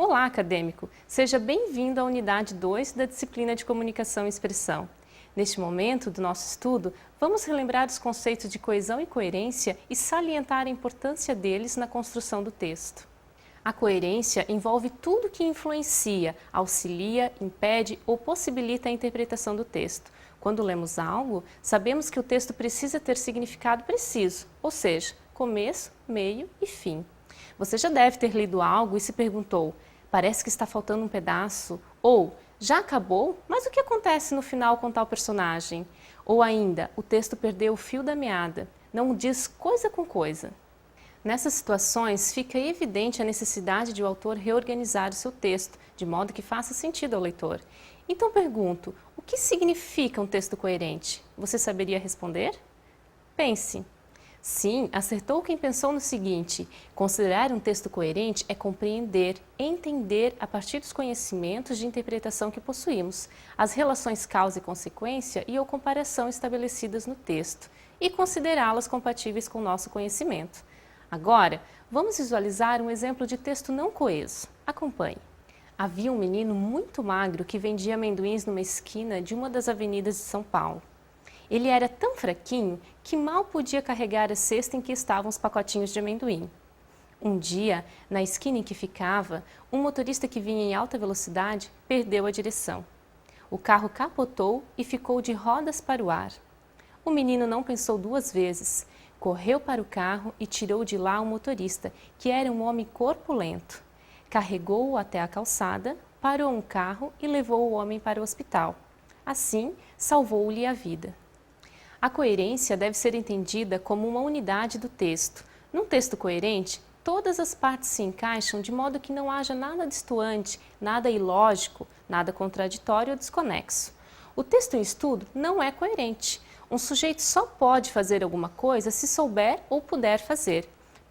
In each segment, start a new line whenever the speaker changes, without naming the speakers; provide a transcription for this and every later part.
Olá, acadêmico! Seja bem-vindo à unidade 2 da disciplina de Comunicação e Expressão. Neste momento do nosso estudo, vamos relembrar os conceitos de coesão e coerência e salientar a importância deles na construção do texto. A coerência envolve tudo que influencia, auxilia, impede ou possibilita a interpretação do texto. Quando lemos algo, sabemos que o texto precisa ter significado preciso, ou seja, começo, meio e fim. Você já deve ter lido algo e se perguntou, parece que está faltando um pedaço, ou já acabou, mas o que acontece no final com tal personagem? Ou ainda, o texto perdeu o fio da meada, não diz coisa com coisa. Nessas situações, fica evidente a necessidade de o autor reorganizar o seu texto, de modo que faça sentido ao leitor. Então pergunto, o que significa um texto coerente? Você saberia responder? Pense. Sim, acertou quem pensou no seguinte: considerar um texto coerente é compreender, entender a partir dos conhecimentos de interpretação que possuímos, as relações causa e consequência e ou comparação estabelecidas no texto, e considerá-las compatíveis com o nosso conhecimento. Agora, vamos visualizar um exemplo de texto não coeso. Acompanhe. Havia um menino muito magro que vendia amendoins numa esquina de uma das avenidas de São Paulo. Ele era tão fraquinho que mal podia carregar a cesta em que estavam os pacotinhos de amendoim. Um dia, na esquina em que ficava, um motorista que vinha em alta velocidade perdeu a direção. O carro capotou e ficou de rodas para o ar. O menino não pensou duas vezes, correu para o carro e tirou de lá o motorista, que era um homem corpulento. Carregou-o até a calçada, parou um carro e levou o homem para o hospital. Assim, salvou-lhe a vida. A coerência deve ser entendida como uma unidade do texto. Num texto coerente, todas as partes se encaixam de modo que não haja nada destoante, nada ilógico, nada contraditório ou desconexo. O texto em estudo não é coerente. Um sujeito só pode fazer alguma coisa se souber ou puder fazer.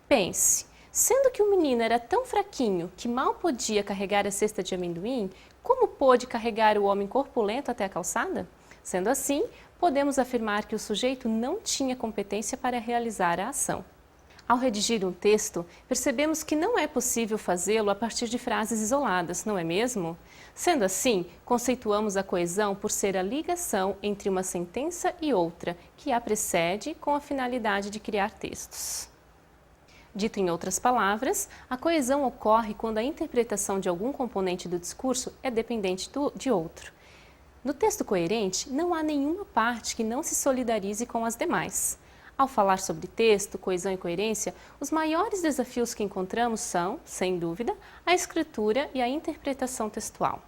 Pense, sendo que o menino era tão fraquinho que mal podia carregar a cesta de amendoim, como pôde carregar o homem corpulento até a calçada? Sendo assim, podemos afirmar que o sujeito não tinha competência para realizar a ação. Ao redigir um texto, percebemos que não é possível fazê-lo a partir de frases isoladas, não é mesmo? Sendo assim, conceituamos a coesão por ser a ligação entre uma sentença e outra, que a precede com a finalidade de criar textos. Dito em outras palavras, a coesão ocorre quando a interpretação de algum componente do discurso é dependente de outro. No texto coerente, não há nenhuma parte que não se solidarize com as demais. Ao falar sobre texto, coesão e coerência, os maiores desafios que encontramos são, sem dúvida, a escritura e a interpretação textual.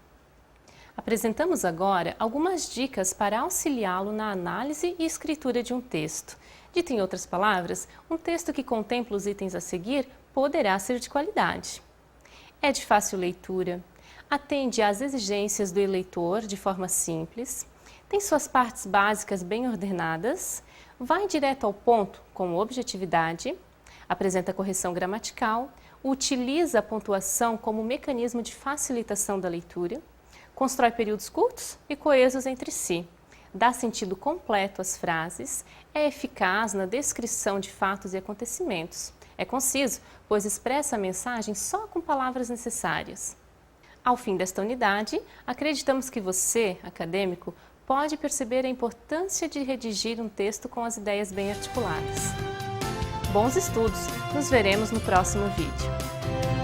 Apresentamos agora algumas dicas para auxiliá-lo na análise e escritura de um texto. Dito em outras palavras, um texto que contempla os itens a seguir poderá ser de qualidade. É de fácil leitura, atende às exigências do eleitor de forma simples, tem suas partes básicas bem ordenadas, vai direto ao ponto com objetividade, apresenta correção gramatical, utiliza a pontuação como mecanismo de facilitação da leitura, constrói períodos curtos e coesos entre si, dá sentido completo às frases, é eficaz na descrição de fatos e acontecimentos, é conciso, pois expressa a mensagem só com palavras necessárias. Ao fim desta unidade, acreditamos que você, acadêmico, pode perceber a importância de redigir um texto com as ideias bem articuladas. Bons estudos! Nos veremos no próximo vídeo.